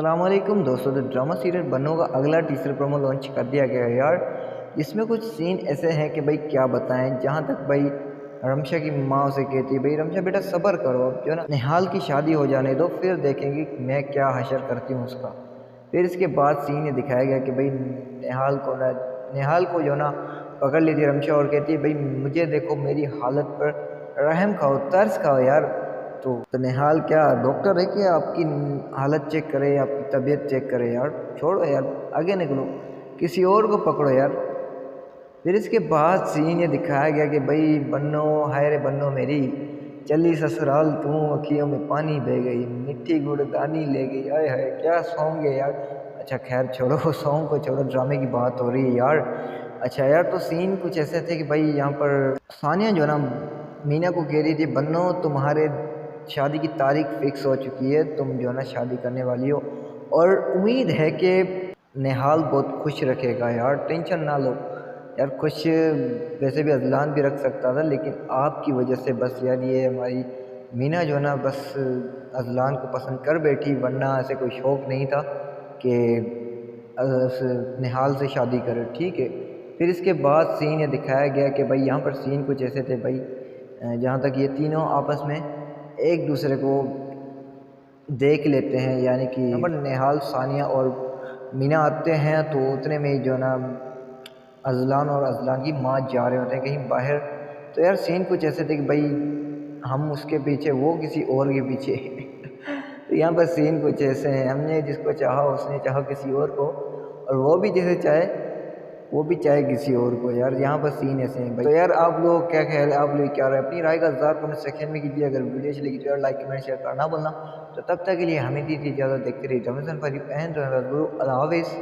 السلام علیکم دوستوں، تو ڈرامہ سیریل بنو کا اگلا ٹیسر پرومو لانچ کر دیا گیا ہے یار، جس میں کچھ سین ایسے ہیں کہ بھائی کیا بتائیں۔ جہاں تک بھائی رمشا کی ماں اسے کہتی ہے بھائی رمشا بیٹا صبر کرو، اب جو ہے نا نہال کی شادی ہو جانے دو، پھر دیکھیں گے میں کیا حشر کرتی ہوں اس کا۔ پھر اس کے بعد سین یہ دکھایا گیا کہ بھائی نہال کو جو نا پکڑ لیتی رمشا اور کہتی ہے بھائی مجھے دیکھو، میری حالت پر رحم کھاؤ، ترس کھاؤ یار۔ تو نہال کیا ڈاکٹر ہے کہ آپ کی حالت چیک کرے، آپ کی طبیعت چیک کرے یار؟ چھوڑو یار، آگے نکلو، کسی اور کو پکڑو یار۔ پھر اس کے بعد سین یہ دکھایا گیا کہ بھائی بنو، ہائے رے بنو میری، چلی سسرال توں اکھیوں میں پانی بہ گئی، مٹھی گڑ دانی لے گئی، آئے ہائے کیا سانگ ہے یار۔ اچھا خیر چھوڑو، سانگ کو چھوڑو، ڈرامے کی بات ہو رہی ہے یار۔ اچھا یار، تو سین کچھ ایسے تھے کہ بھائی یہاں پر ثانیہ جو نا مینا کو کہہ رہی تھی بنو تمہارے شادی کی تاریخ فکس ہو چکی ہے، تم جو ہے نا شادی کرنے والی ہو، اور امید ہے کہ نہال بہت خوش رکھے گا یار، ٹینشن نہ لو یار۔ خوش ویسے بھی اذلان بھی رکھ سکتا تھا، لیکن آپ کی وجہ سے بس یار یہ ہماری مینا جو ہے نا بس اذلان کو پسند کر بیٹھی، ورنہ ایسے کوئی شوق نہیں تھا کہ نہال سے شادی کرے، ٹھیک ہے۔ پھر اس کے بعد سین یہ دکھایا گیا کہ بھائی یہاں پر سین کچھ ایسے تھے بھائی، جہاں تک یہ تینوں آپس میں ایک دوسرے کو دیکھ لیتے ہیں، یعنی کہ نہال، ثانیہ اور مینا آتے ہیں تو اتنے میں جو ہے نا اذلان اور اذلان کی ماں جا رہے ہوتے ہیں کہیں باہر۔ تو یار سین کچھ ایسے تھے کہ بھائی ہم اس کے پیچھے، وہ کسی اور کے پیچھے تو یہاں پر سین کچھ ایسے ہیں، ہم نے جس کو چاہا اس نے چاہا کسی اور کو، اور وہ بھی جسے چاہے وہ بھی چاہے کسی اور کو یار۔ یہاں پر سین ایسے ہیں بھائی۔ تو یار آپ لوگ کیا خیال ہے، آپ لوگ کیا رہے ہیں؟ اپنی رائے کا اظہار کمنٹ سیکشن میں کیجیے۔ اگر ویڈیو اچھی لگی تو یار لائک کمنٹ شیئر کرنا بولنا۔ تو تب تک کے لیے ہمیں دیجیے اجازت، دیکھتے رہیے جمیسن فریب اینڈ اللہ حافظ۔